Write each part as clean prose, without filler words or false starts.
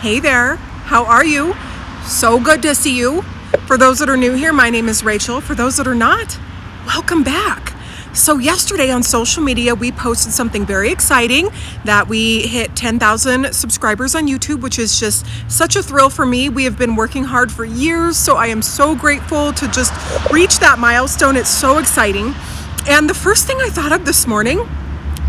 Hey there, how are you? So good to see you. For those that are new here, my name is Rachel. For those that are not, welcome back. So yesterday on social media, we posted something very exciting that we hit 10,000 subscribers on YouTube, which is just such a thrill for me. We have been working hard for years, so I am so grateful to just reach that milestone. It's so exciting. And the first thing I thought of this morning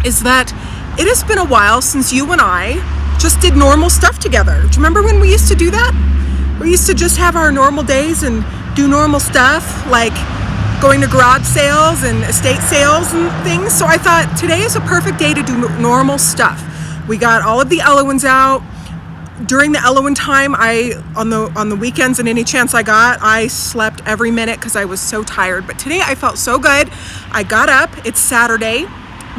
is that it has been a while since you and I just did normal stuff together. Do you remember when we used to do that? We used to just have our normal days and do normal stuff, like going to garage sales and estate sales and things. So I thought today is a perfect day to do normal stuff. We got all of the Eloins out. During the Eloin time, on the weekends and any chance I got, I slept every minute because I was so tired. But today I felt so good. I got up. It's Saturday.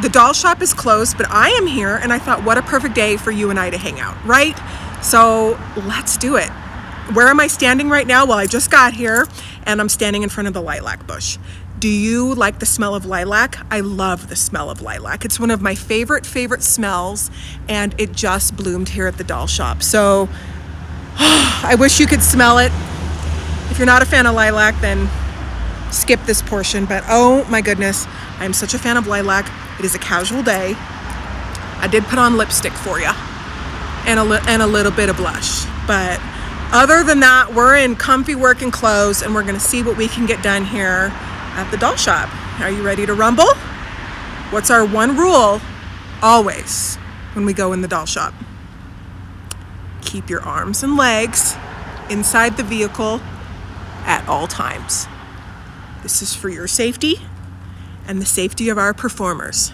The doll shop is closed, but I am here, and I thought, what a perfect day for you and I to hang out, right? So let's do it. Where am I standing right now? Well, I just got here, and I'm standing in front of the lilac bush. Do you like the smell of lilac? I love the smell of lilac. It's one of my favorite smells, and it just bloomed here at the doll shop. So I wish you could smell it. If you're not a fan of lilac, then skip this portion. But oh my goodness, I'm such a fan of lilac. It is a casual day. I did put on lipstick for you and a little bit of blush. But other than that, we're in comfy working clothes, and we're going to see what we can get done here at the doll shop. Are you ready to rumble? What's our one rule always when we go in the doll shop? Keep your arms and legs inside the vehicle at all times. This is for your safety and the safety of our performers,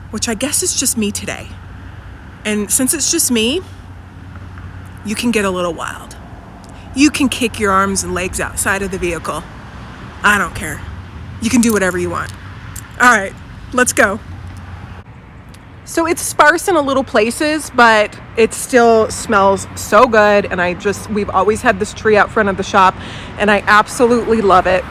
which I guess is just me today. And since it's just me, you can get a little wild. You can kick your arms and legs outside of the vehicle. I don't care. You can do whatever you want. All right, let's go. So it's sparse in a little places, but it still smells so good. And we've always had this tree out front of the shop, and I absolutely love it.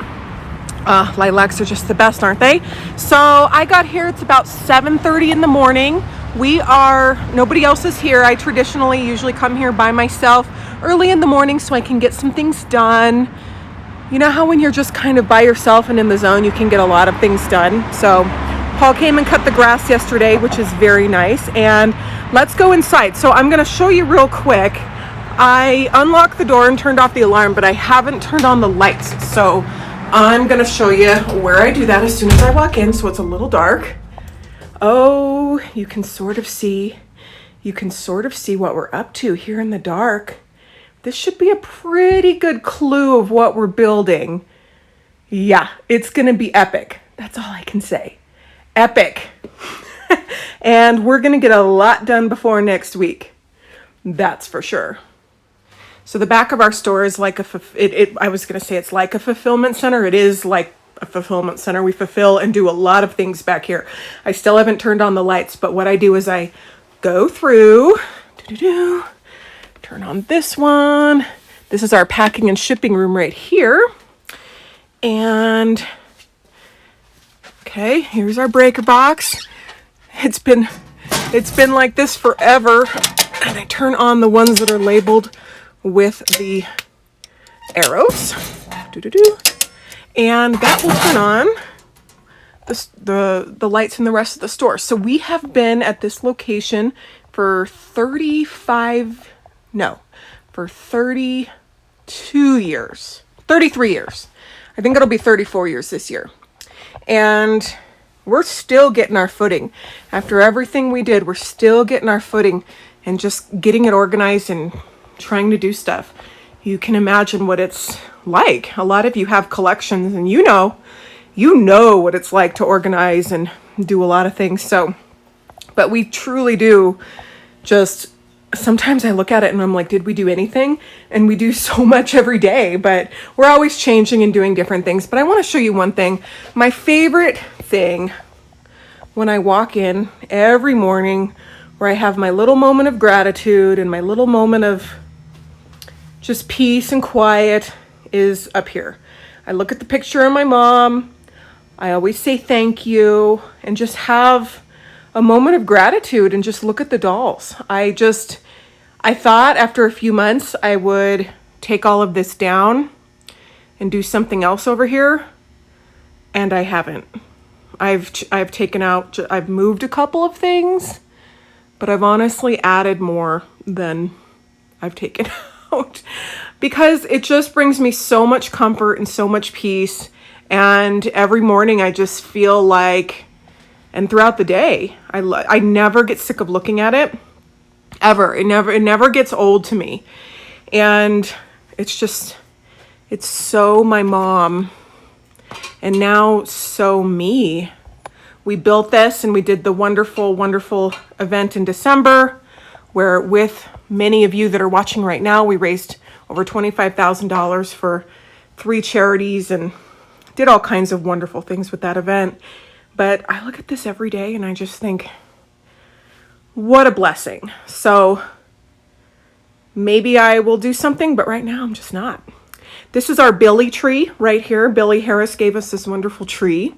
Lilacs are just the best, aren't they? So I got here, it's about 7:30 in the morning. Nobody else is here. I traditionally usually come here by myself early in the morning so I can get some things done. You know how when you're just kind of by yourself and in the zone, you can get a lot of things done. So Paul came and cut the grass yesterday, which is very nice. And let's go inside. So I'm going to show you real quick. I unlocked the door and turned off the alarm, but I haven't turned on the lights. So I'm going to show you where I do that as soon as I walk in. So it's a little dark. Oh, you can sort of see what we're up to here in the dark. This should be a pretty good clue of what we're building. Yeah, it's going to be epic. That's all I can say. Epic. And we're going to get a lot done before next week. That's for sure. So the back of our store is like I was going to say it's like a fulfillment center. It is like a fulfillment center. We fulfill and do a lot of things back here. I still haven't turned on the lights, but what I do is I go through, turn on this one. This is our packing and shipping room right here. And okay, here's our breaker box. It's been like this forever. And I turn on the ones that are labeled with the arrows. And that will turn on the lights in the rest of the store. So we have been at this location for 32 years. 33 years. I think it'll be 34 years this year. And we're still getting our footing. After everything we did, we're still getting our footing and just getting it organized and trying to do stuff. You can imagine what it's like. A lot of you have collections, and you know what it's like to organize and do a lot of things. So, but we truly do just, sometimes I look at it and I'm like, did we do anything? And we do so much every day, but we're always changing and doing different things. But I want to show you one thing. My favorite thing when I walk in every morning, where I have my little moment of gratitude and my little moment of just peace and quiet, is up here. I look at the picture of my mom. I always say thank you and just have a moment of gratitude and just look at the dolls. I I thought after a few months I would take all of this down and do something else over here, and I haven't. I've moved a couple of things, but I've honestly added more than I've taken out because it just brings me so much comfort and so much peace. And every morning I just feel like, and throughout the day, I never get sick of looking at it, ever. It never gets old to me. And it's so my mom, and now so me. We built this and we did the wonderful, wonderful event in December where, with many of you that are watching right now, we raised over $25,000 for 3 charities and did all kinds of wonderful things with that event. But I look at this every day and I just think, what a blessing. So maybe I will do something, but right now I'm just not. This is our Billy tree right here. Billy Harris gave us this wonderful tree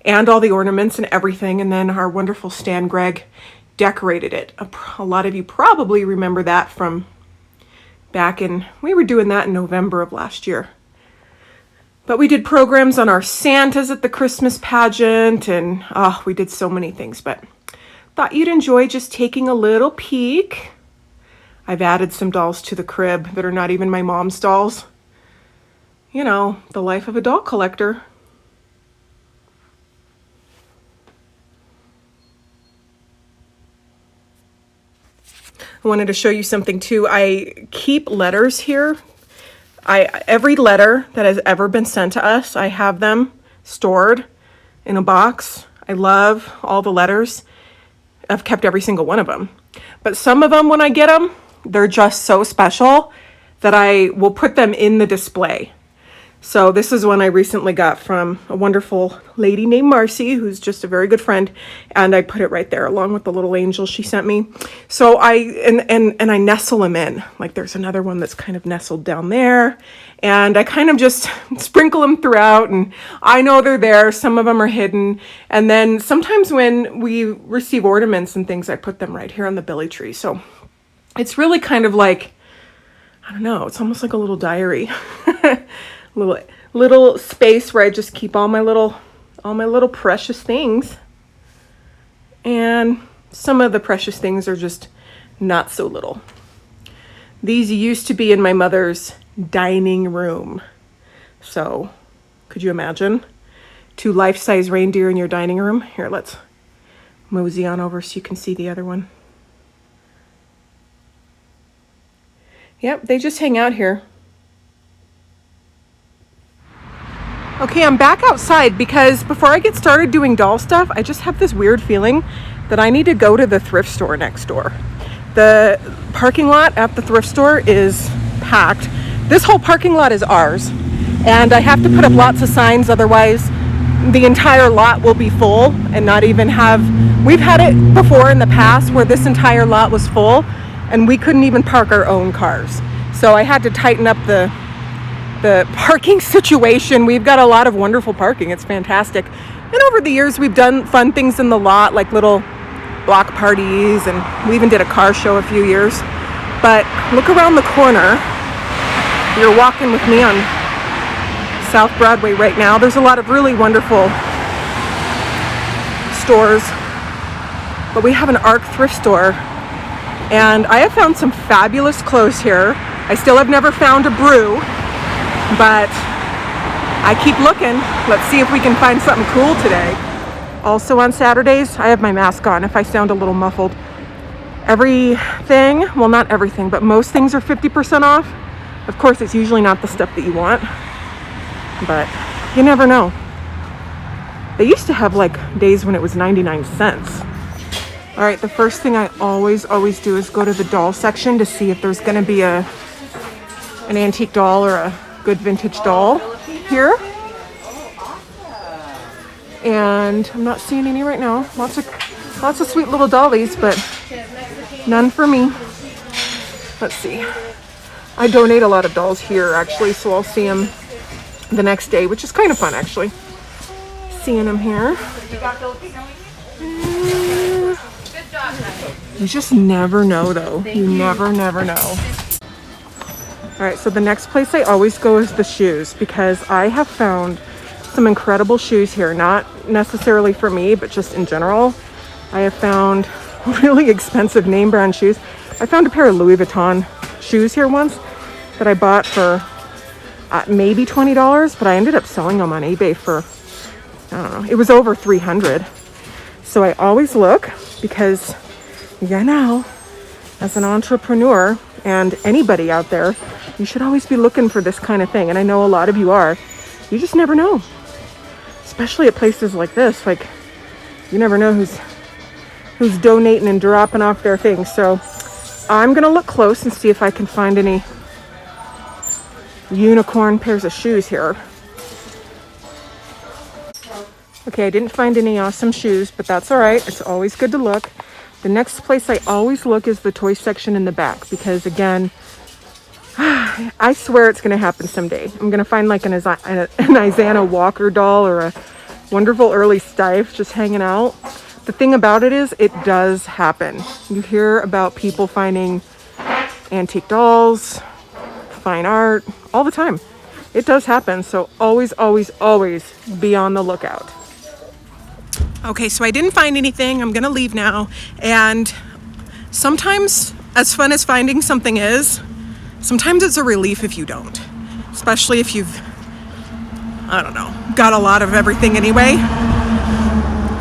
and all the ornaments and everything. And then our wonderful Stan Gregg decorated it. A lot of you probably remember that from back in, we were doing that in November of last year. But we did programs on our Santas at the Christmas pageant, and we did so many things, but thought you'd enjoy just taking a little peek. I've added some dolls to the crib that are not even my mom's dolls. You know, the life of a doll collector. I wanted to show you something too. I keep letters here. Every letter that has ever been sent to us, I have them stored in a box. I love all the letters. I've kept every single one of them. But some of them, when I get them, they're just so special that I will put them in the display. So this is one I recently got from a wonderful lady named Marcy, who's just a very good friend, and I put it right there along with the little angel she sent me. So I nestle them in. Like there's another one that's kind of nestled down there, and I kind of just sprinkle them throughout, and I know they're there. Some of them are hidden, and then sometimes when we receive ornaments and things, I put them right here on the Billy tree. So it's really kind of like, I don't know, it's almost like a little diary. little space where I just keep all my little precious things. And some of the precious things are just not so little. These used to be in my mother's dining room. So, could you imagine 2 life-size reindeer in your dining room? Here, let's mosey on over so you can see the other one. Yep, they just hang out here. Okay, I'm back outside because before I get started doing doll stuff, I just have this weird feeling that I need to go to the thrift store next door. The parking lot at the thrift store is packed. This whole parking lot is ours, and I have to put up lots of signs, otherwise the entire lot will be full and not even have... We've had it before in the past where this entire lot was full and we couldn't even park our own cars. So I had to tighten up the parking situation. We've got a lot of wonderful parking. It's fantastic. And over the years, we've done fun things in the lot, like little block parties, and we even did a car show a few years. But look around the corner. You're walking with me on South Broadway right now. There's a lot of really wonderful stores, but we have an ARC thrift store, and I have found some fabulous clothes here. I still have never found a brew, but I keep looking. Let's see if we can find something cool today. Also on Saturdays, I have my mask on if I sound a little muffled. Everything, well, not everything, but most things are 50% off. Of course, it's usually not the stuff that you want, but you never know. They used to have like days when it was 99 cents. All right, the first thing I always do is go to the doll section to see if there's gonna be an antique doll or a good vintage doll here. And I'm not seeing any right now. Lots of sweet little dollies, but none for me. Let's see. I donate a lot of dolls here actually, so I'll see them the next day, which is kind of fun actually. Seeing them here. You just never know though. You never know. All right, so the next place I always go is the shoes, because I have found some incredible shoes here, not necessarily for me, but just in general. I have found really expensive name brand shoes. I found a pair of Louis Vuitton shoes here once that I bought for maybe $20, but I ended up selling them on eBay for, I don't know, it was over $300. So I always look, because you know, as an entrepreneur and anybody out there, you should always be looking for this kind of thing. And I know a lot of you are. You just never know, especially at places like this. Like, you never know who's donating and dropping off their things. So I'm gonna look close and see if I can find any unicorn pairs of shoes here. Okay, I didn't find any awesome shoes, but that's all right. It's always good to look. The next place I always look is the toy section in the back, because again, I swear it's going to happen someday. I'm going to find like an Isana Walker doll or a Wonderful Early Stife just hanging out. The thing about it is, it does happen. You hear about people finding antique dolls, fine art, all the time. It does happen. So always be on the lookout. Okay, so I didn't find anything. I'm going to leave now. And sometimes, as fun as finding something is, sometimes it's a relief if you don't. Especially if you've, I don't know, got a lot of everything anyway.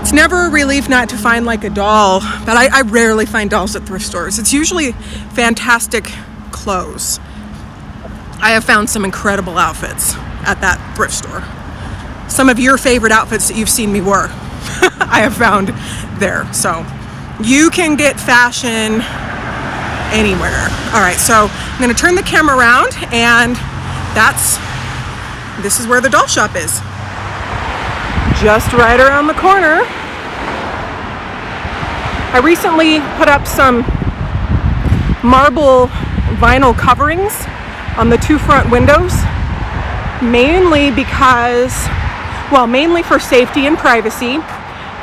It's never a relief not to find like a doll, but I rarely find dolls at thrift stores. It's usually fantastic clothes. I have found some incredible outfits at that thrift store. Some of your favorite outfits that you've seen me wear, I have found there. So you can get fashion anywhere. All right, so I'm going to turn the camera around, and this is where the doll shop is. Just right around the corner. I recently put up some marble vinyl coverings on the two front windows, mainly for safety and privacy.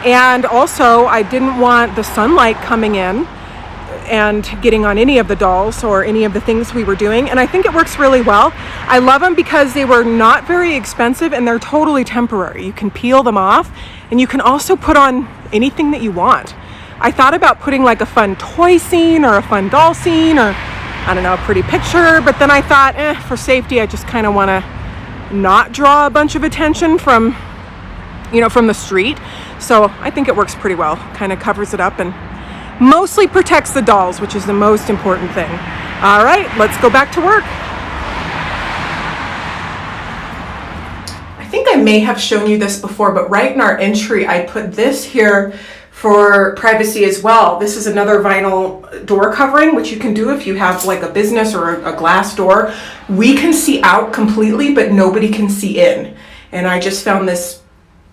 And also, I didn't want the sunlight coming in and getting on any of the dolls or any of the things we were doing. And I think it works really well. I love them because they were not very expensive and they're totally temporary. You can peel them off, and you can also put on anything that you want. I thought about putting like a fun toy scene or a fun doll scene, or I don't know, a pretty picture, but then I thought, for safety, I just kind of want to not draw a bunch of attention from the street. So I think it works pretty well. Kind of covers it up and mostly protects the dolls, which is the most important thing. All right, let's go back to work. I think I may have shown you this before, but right in our entry, I put this here for privacy as well. This is another vinyl door covering, which you can do if you have like a business or a glass door. We can see out completely, but nobody can see in. And I just found this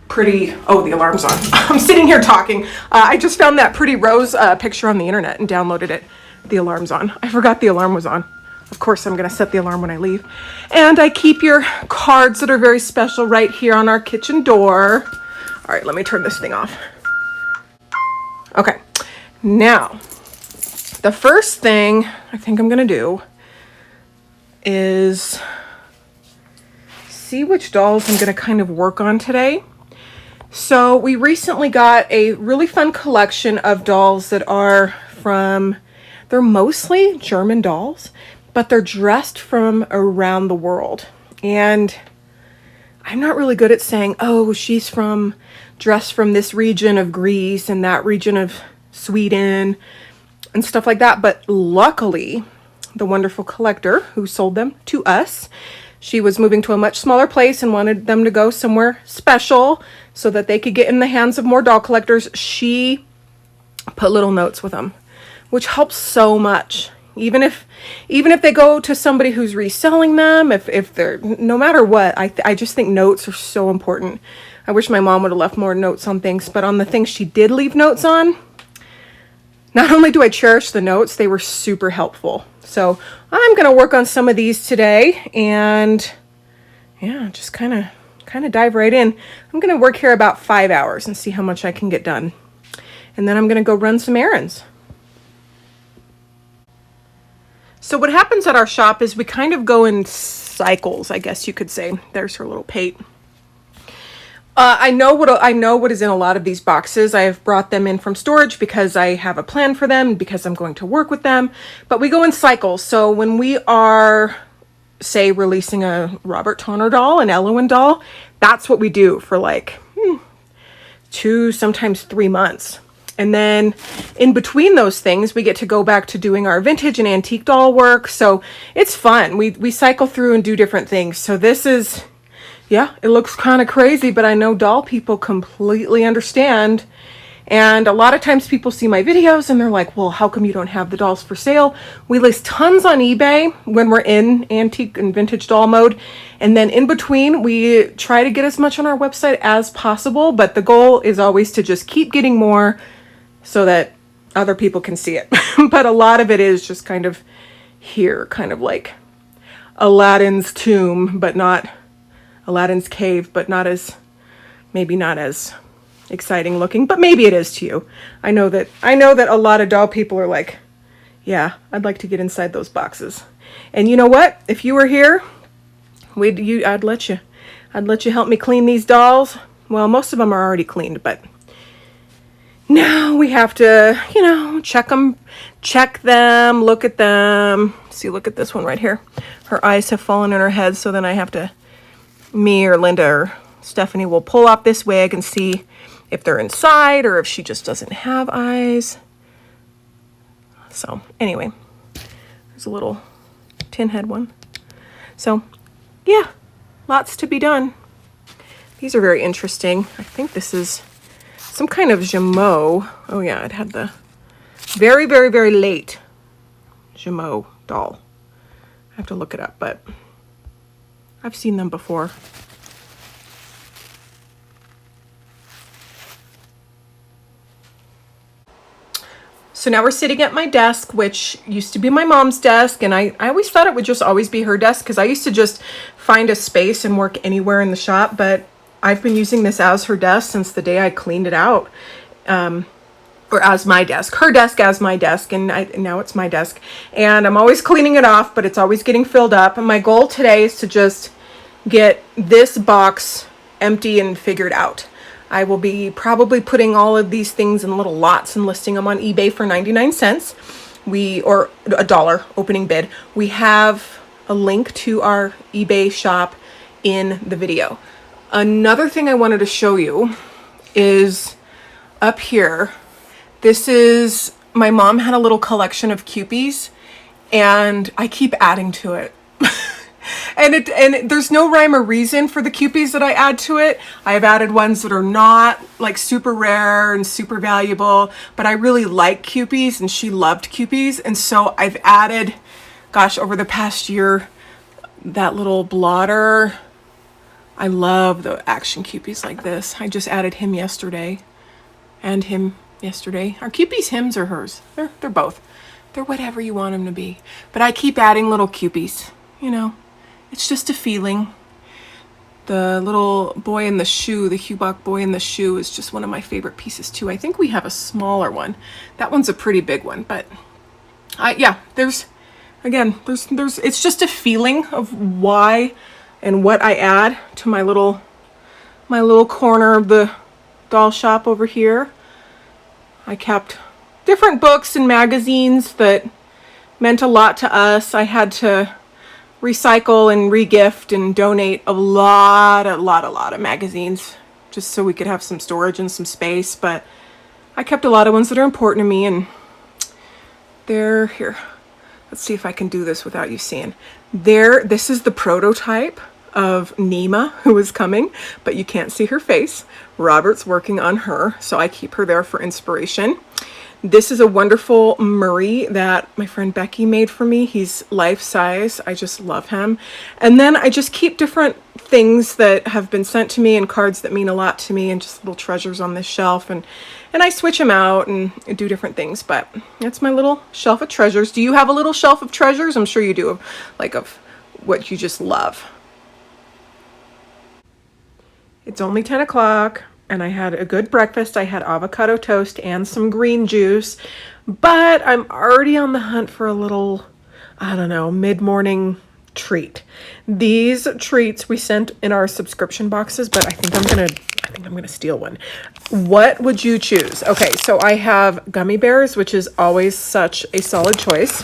pretty, the alarm's on. I'm sitting here talking. I just found that pretty rose picture on the internet and downloaded it. The alarm's on. I forgot the alarm was on. Of course, I'm going to set the alarm when I leave. And I keep your cards that are very special right here on our kitchen door. All right, let me turn this thing off. Okay, now, the first thing I think I'm going to do is see which dolls I'm going to kind of work on today. So we recently got a really fun collection of dolls that are they're mostly German dolls, but they're dressed from around the world. And I'm not really good at saying, she's dressed from this region of Greece and that region of Sweden and stuff like that. But luckily, the wonderful collector who sold them to us, she was moving to a much smaller place and wanted them to go somewhere special so that they could get in the hands of more doll collectors. She put little notes with them, which helps so much. Even if they go to somebody who's reselling them, if they're, no matter what, I just think notes are so important. I wish my mom would have left more notes on things, but on the things she did leave notes on, not only do I cherish the notes, they were super helpful. So I'm going to work on some of these today and just kind of dive right in. I'm going to work here about 5 hours and see how much I can get done. And then I'm going to go run some errands. So what happens at our shop is we kind of go in cycles, I guess you could say. There's her little pate. I know what is in a lot of these boxes. I have brought them in from storage because I have a plan for them, because I'm going to work with them. But we go in cycles. So when we are, say, releasing a Robert Toner doll, an Elowin doll, that's what we do for like 2, sometimes 3 months. And then in between those things, we get to go back to doing our vintage and antique doll work. So it's fun. We cycle through and do different things. So this is, yeah, it looks kind of crazy, but I know doll people completely understand. And a lot of times people see my videos and they're like, well, how come you don't have the dolls for sale? We list tons on eBay when we're in antique and vintage doll mode. And then in between, we try to get as much on our website as possible. But the goal is always to just keep getting more so that other people can see it. But a lot of it is just kind of here, kind of like Aladdin's tomb, but not Aladdin's cave, but not as, maybe not as exciting looking, but maybe it is to you. I know that a lot of doll people are like, yeah, I'd like to get inside those boxes. And you know what? If you were here, I'd let you help me clean these dolls. Well, most of them are already cleaned, but now we have to, check them, look at them. See, look at this one right here. Her eyes have fallen in her head, so then I have to, me or Linda or Stephanie will pull off this wig and see if they're inside or if she just doesn't have eyes. So anyway, there's a little tin head one. So yeah, lots to be done. These are very interesting. I think this is some kind of Gemot. Oh yeah, it had the very, very, very late Gemot doll. I have to look it up, but I've seen them before. So now we're sitting at my desk, which used to be my mom's desk, and I always thought it would just always be her desk because I used to just find a space and work anywhere in the shop, but I've been using this as her desk since the day I cleaned it out, or as my desk. Her desk as my desk, and now it's my desk. And I'm always cleaning it off, but it's always getting filled up. And my goal today is to just get this box empty and figured out. I will be probably putting all of these things in little lots and listing them on eBay for 99 cents. Or $1 opening bid. We have a link to our eBay shop in the video. Another thing I wanted to show you is up here. This is, my mom had a little collection of Kewpies and I keep adding to it. And there's no rhyme or reason for the Kewpies that I add to it. I've added ones that are not like super rare and super valuable, but I really like Kewpies and she loved Kewpies. And so I've added, gosh, over the past year, that little blotter. I love the action Kewpies like this. I just added him yesterday and him yesterday. Are Kewpies hims or hers? They're both. They're whatever you want them to be. But I keep adding little Kewpies, It's just a feeling. The little boy in the shoe, the Hubach boy in the shoe is just one of my favorite pieces too. I think we have a smaller one. That one's a pretty big one, but there's it's just a feeling of why and what I add to my little corner of the doll shop over here. I kept different books and magazines that meant a lot to us. I had to recycle and regift and donate a lot of magazines just so we could have some storage and some space, but I kept a lot of ones that are important to me, and they're here. Let's see if I can do this without you seeing. This is the prototype of Nima, who is coming, but you can't see her face. Robert's working on her, so I keep her there for inspiration. This is a wonderful Murray that my friend Becky made for me. He's life size. I just love him. And then I just keep different things that have been sent to me and cards that mean a lot to me and just little treasures on this shelf. And I switch them out and do different things, but that's my little shelf of treasures. Do you have a little shelf of treasures? I'm sure you do, of what you just love. It's only 10 o'clock. And I had a good breakfast. I had avocado toast and some green juice, but I'm already on the hunt for a little I don't know, mid-morning treat. These treats we sent in our subscription boxes, but I think I'm gonna steal one. What would you choose? Okay, so I have gummy bears, which is always such a solid choice.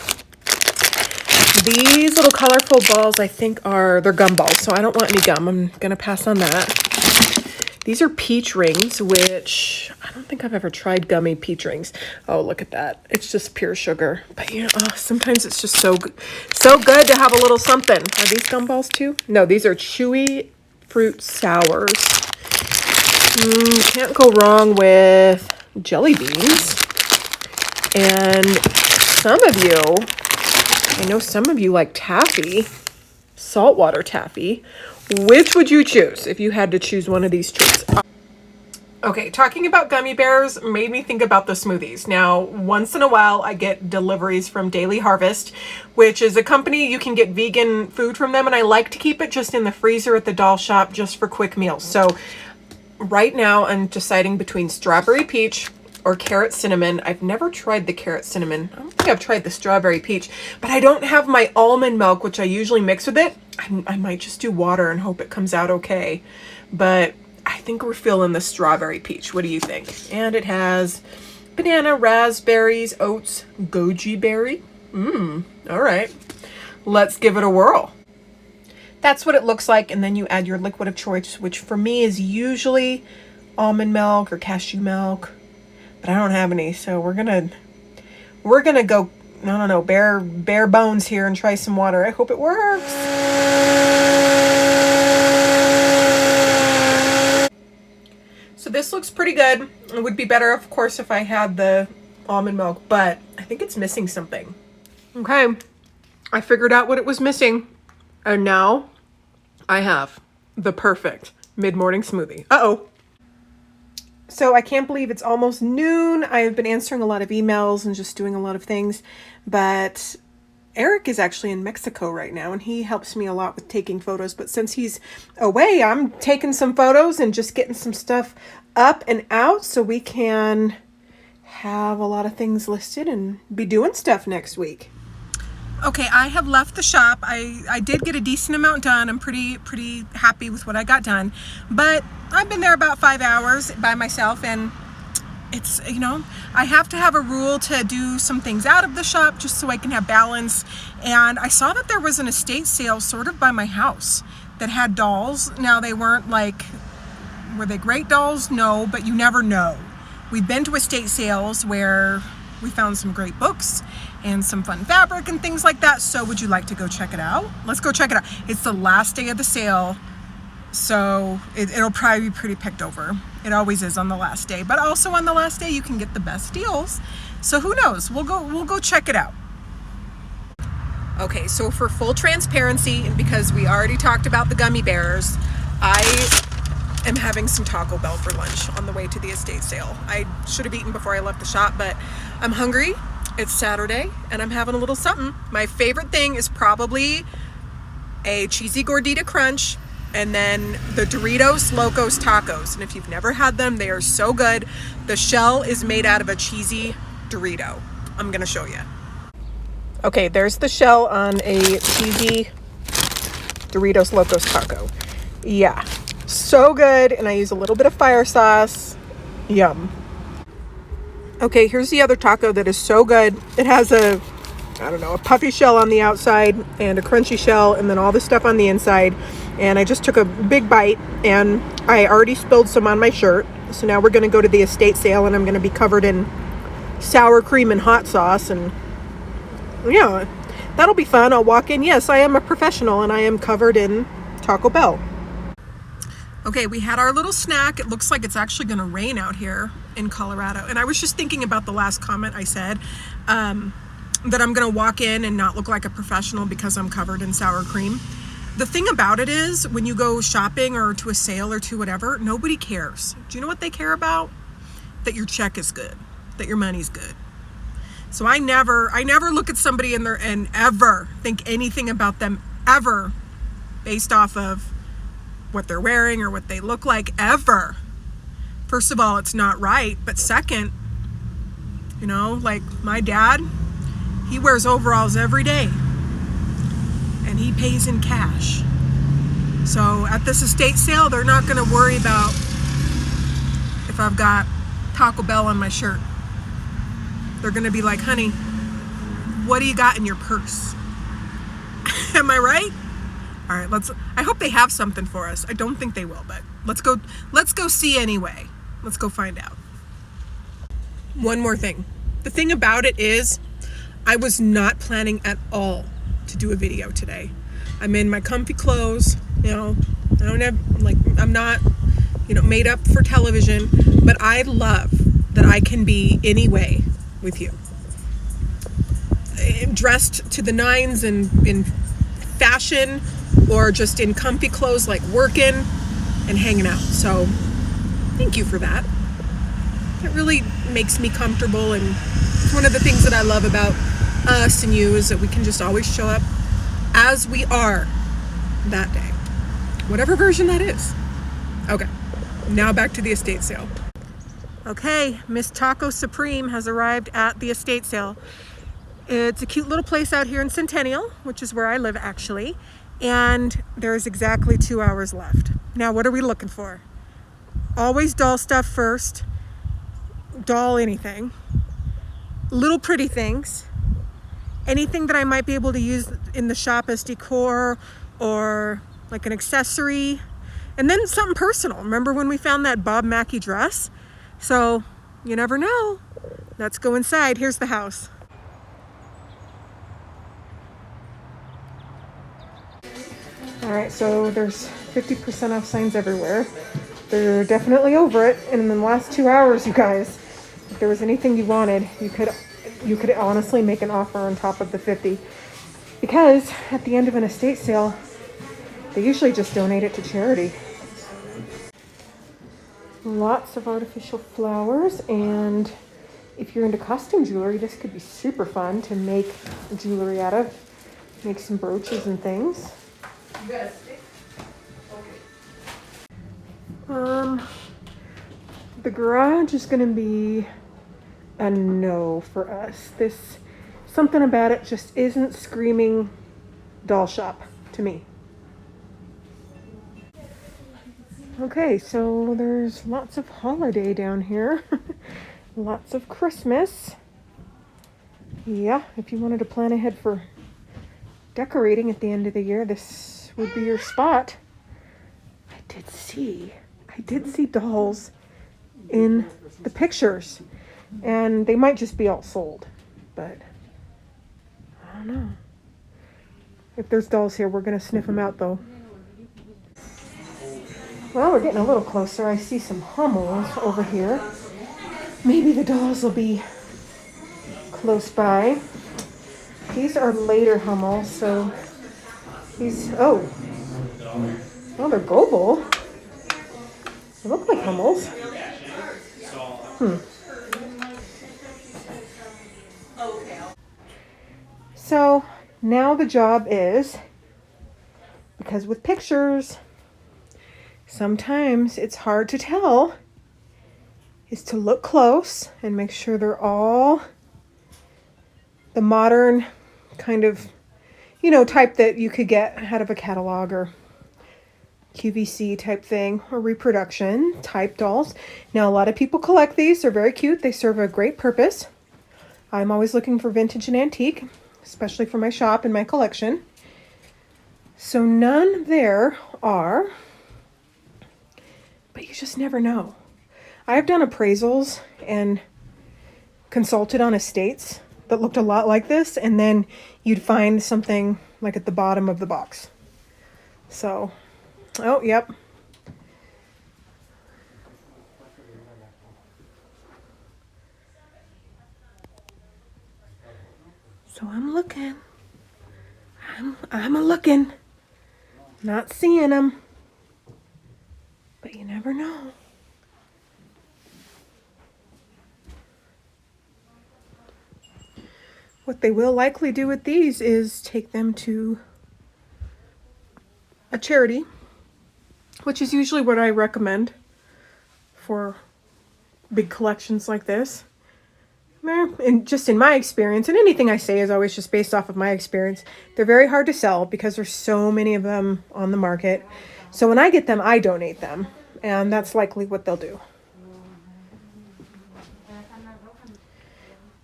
These little colorful balls, I think they're gum balls, so I don't want any gum. I'm gonna pass on that. These are peach rings, which I don't think I've ever tried gummy peach rings. Oh, look at that. It's just pure sugar. But you know, sometimes it's just so good to have a little something. Are these gumballs too? No, these are chewy fruit sours. Can't go wrong with jelly beans. And I know some of you like taffy, saltwater taffy. Which would you choose if you had to choose one of these treats? Okay, talking about gummy bears made me think about the smoothies. Now, once in a while, I get deliveries from Daily Harvest, which is a company you can get vegan food from them, and I like to keep it just in the freezer at the doll shop just for quick meals. So right now, I'm deciding between strawberry peach or carrot cinnamon. I've never tried the carrot cinnamon. I don't think I've tried the strawberry peach, but I don't have my almond milk, which I usually mix with it. I might just do water and hope it comes out okay. But I think we're feeling the strawberry peach. What do you think? And it has banana, raspberries, oats, goji berry. All right. Let's give it a whirl. That's what it looks like. And then you add your liquid of choice, which for me is usually almond milk or cashew milk. But I don't have any, so we're gonna go, I don't know, bare bones here and try some water. I hope it works. So this looks pretty good. It would be better, of course, if I had the almond milk, but I think it's missing something. Okay, I figured out what it was missing, and now I have the perfect mid-morning smoothie. Uh-oh. So I can't believe it's almost noon. I've been answering a lot of emails and just doing a lot of things, but Eric is actually in Mexico right now, and he helps me a lot with taking photos. But since he's away, I'm taking some photos and just getting some stuff up and out so we can have a lot of things listed and be doing stuff next week. Okay, I have left the shop. I did get a decent amount done. I'm pretty happy with what I got done. But I've been there about 5 hours by myself, and it's, you know, I have to have a rule to do some things out of the shop just so I can have balance. And I saw that there was an estate sale sort of by my house that had dolls. Now, they weren't like, were they great dolls? No, but you never know. We've been to estate sales where we found some great books and some fun fabric and things like that. So would you like to go check it out? Let's go check it out. It's the last day of the sale, so it'll probably be pretty picked over. It always is on the last day, but also on the last day you can get the best deals. So who knows? We'll go check it out. Okay, so for full transparency, and because we already talked about the gummy bears, I am having some Taco Bell for lunch on the way to the estate sale. I should have eaten before I left the shop, but I'm hungry. It's Saturday, and I'm having a little something. My favorite thing is probably a cheesy gordita crunch, and then the Doritos Locos tacos. And if you've never had them, they are so good. The shell is made out of a cheesy Dorito. I'm gonna show you. Okay, there's the shell on a cheesy Doritos Locos taco. Yeah, so good, and I use a little bit of fire sauce. Yum. Okay, here's the other taco that is so good. It has a puffy shell on the outside and a crunchy shell, and then all the stuff on the inside. And I just took a big bite, and I already spilled some on my shirt. So now we're gonna go to the estate sale, and I'm gonna be covered in sour cream and hot sauce, and yeah, that'll be fun. I'll walk in. Yes, I am a professional, and I am covered in Taco Bell. Okay, we had our little snack. It looks like it's actually going to rain out here in Colorado. And I was just thinking about the last comment I said, that I'm going to walk in and not look like a professional because I'm covered in sour cream. The thing about it is, when you go shopping or to a sale or to whatever, nobody cares. Do you know what they care about? That your check is good, that your money's good. So I never look at somebody in there and ever think anything about them ever based off of what they're wearing or what they look like, ever. First of all, it's not right. But second, you know, like my dad, he wears overalls every day. and he pays in cash. So at this estate sale, they're not going to worry about if I've got Taco Bell on my shirt. They're going to be like, honey, what do you got in your purse? Am I right? All right, I hope they have something for us. I don't think they will, but let's go see anyway. Let's go find out. One more thing. The thing about it is, I was not planning at all to do a video today. I'm in my comfy clothes, you know, I don't have, like, I'm not, you know, made up for television, but I love that I can be any way with you. Dressed to the nines and in fashion, or just in comfy clothes, like working and hanging out. So thank you for that. It really makes me comfortable, and it's one of the things that I love about us and you is that we can just always show up as we are that day, whatever version that is. Okay, now back to the estate sale. Okay, Miss Taco Supreme has arrived at the estate sale. It's a cute little place out here in Centennial, which is where I live actually, and there's exactly 2 hours left. Now, what are we looking for? Always doll stuff first, doll anything, little pretty things, anything that I might be able to use in the shop as decor or like an accessory, and then something personal. Remember when we found that Bob Mackie dress? So you never know. Let's go inside. Here's the house. All right, so there's 50% off signs everywhere. They're definitely over it. And in the last 2 hours, you guys, if there was anything you wanted, you could honestly make an offer on top of the 50. Because at the end of an estate sale, they usually just donate it to charity. Lots of artificial flowers, and if you're into costume jewelry, this could be super fun to make jewelry out of. Make some brooches and things. The garage is going to be a no for us. Something about it just isn't screaming doll shop to me. Okay, so there's lots of holiday down here. Lots of Christmas. Yeah, if you wanted to plan ahead for decorating at the end of the year, this would be your spot. I did see dolls in the pictures, and they might just be all sold, but I don't know. If there's dolls here, we're gonna sniff them out though. Well, we're getting a little closer. I see some Hummels over here. Maybe the dolls will be close by. These are later Hummels, so oh, they're Goebel. They look like Hummels. So now the job is, because with pictures, sometimes it's hard to tell, is to look close and make sure they're all the modern kind of, you know, type that you could get out of a catalog or QVC type thing, or reproduction type dolls. Now, a lot of people collect these. They're very cute. They serve a great purpose. I'm always looking for vintage and antique, especially for my shop and my collection. So none there are, but you just never know. I've done appraisals and consulted on estates that looked a lot like this, and then you'd find something like at the bottom of the box. So, oh, yep. So I'm looking. I'm a-looking. Not seeing them. But you never know. What they will likely do with these is take them to a charity, which is usually what I recommend for big collections like this. And just in my experience, and anything I say is always just based off of my experience, they're very hard to sell because there's so many of them on the market. So when I get them, I donate them, and that's likely what they'll do.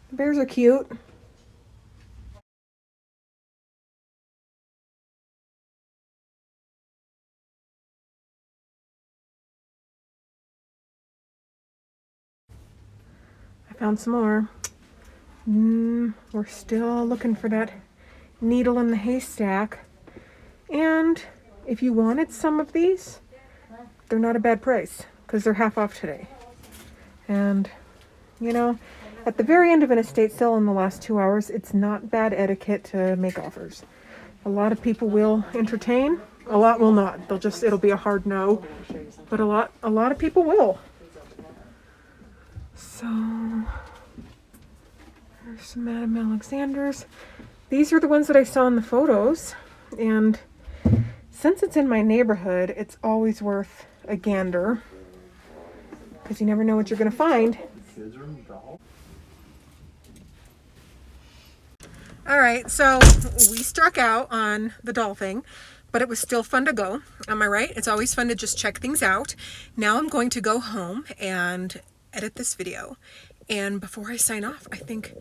The bears are cute. I found some more. We're still looking for that needle in the haystack. And if you wanted some of these, they're not a bad price because they're half off today. And, you know, at the very end of an estate sale in the last 2 hours, it's not bad etiquette to make offers. A lot of people will entertain, a lot will not. It'll be a hard no, but a lot of people will. So, there's some Madame Alexander's. These are the ones that I saw in the photos, and since it's in my neighborhood, it's always worth a gander because you never know what you're going to find. All right, so we struck out on the doll thing, but it was still fun to go. Am I right? It's always fun to just check things out. Now I'm going to go home and edit this video. And before I sign off, I think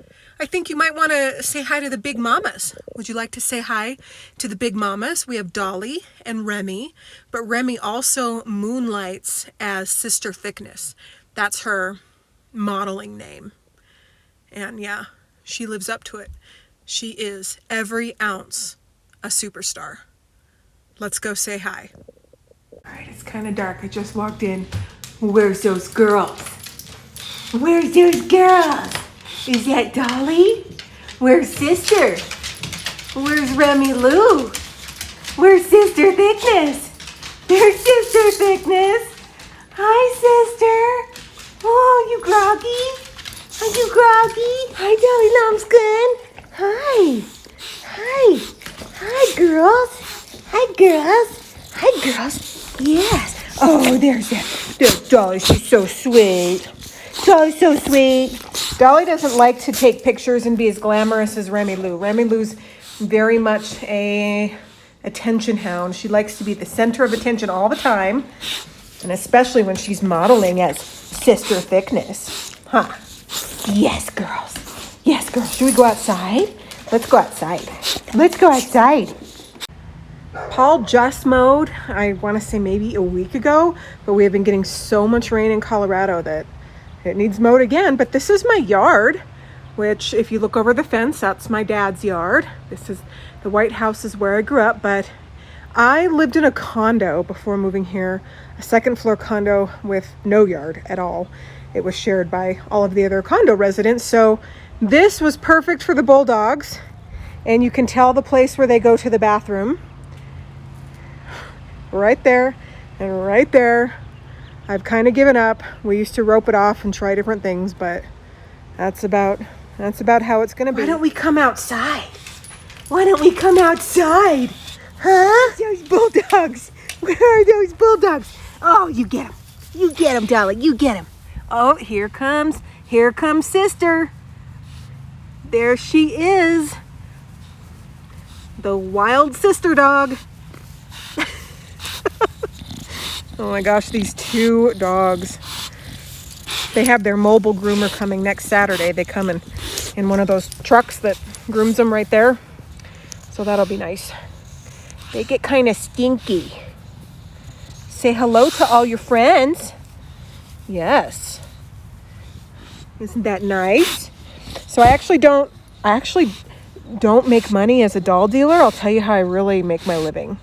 you might want to say hi to the big mamas. Would you like to say hi to the big mamas? We have Dolly and Remy, but Remy also moonlights as Sister Thickness. That's her modeling name. And yeah, she lives up to it. She is every ounce a superstar. Let's go say hi. All right, it's kind of dark. I just walked in. Where's those girls? Where's those girls? Is that Dolly? Where's Sister? Where's Remy Lou? Where's Sister Thickness? There's Sister Thickness. Hi, Sister. Oh, you groggy? Are you groggy? Hi, Dolly Lumpskin. Hi. Hi. Hi, girls. Hi, girls. Hi, girls. Yes. Oh, there's Dolly. She's so sweet. Dolly's so sweet. Dolly doesn't like to take pictures and be as glamorous as Remy Lou. Remy Lou's very much a attention hound. She likes to be the center of attention all the time, and especially when she's modeling as Sister Thickness. Huh? Yes, girls. Yes, girls. Should we go outside? Let's go outside. Let's go outside. Paul just mowed, I want to say maybe a week ago, but we have been getting so much rain in Colorado that it needs mowed again. But this is my yard, which if you look over the fence, that's my dad's yard. The White House is where I grew up, but I lived in a condo before moving here, a second floor condo with no yard at all. It was shared by all of the other condo residents. So this was perfect for the bulldogs. And you can tell the place where they go to the bathroom. Right there and right there. I've kind of given up. We used to rope it off and try different things, but that's about how it's going to be. Why don't we come outside? Why don't we come outside? Huh? Those bulldogs. Where are those bulldogs? Oh, you get them. You get them, Dolly. You get them. Oh, here comes Sister. There she is. The wild sister dog. Oh my gosh, these two dogs. They have their mobile groomer coming next Saturday. They come in one of those trucks that grooms them right there. So that'll be nice. They get kind of stinky. Say hello to all your friends. Yes. Isn't that nice? So I actually don't make money as a doll dealer. I'll tell you how I really make my living.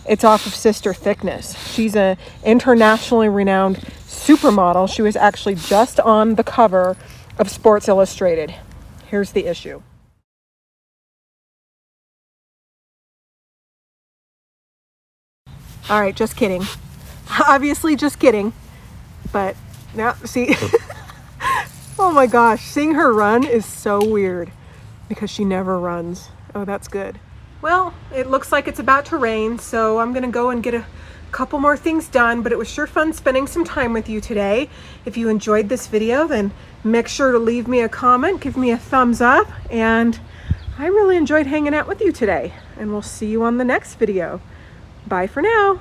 It's off of Sister Thickness. She's an internationally renowned supermodel. She was actually just on the cover of Sports Illustrated. Here's the issue. All right, just kidding. Obviously just kidding. But now, see, oh my gosh, seeing her run is so weird because she never runs. Oh, that's good. Well, it looks like it's about to rain, so I'm gonna go and get a couple more things done, but it was sure fun spending some time with you today. If you enjoyed this video, then Make sure to leave me a comment, give me a thumbs up, and I really enjoyed hanging out with you today. And we'll see you on the next video. Bye for now.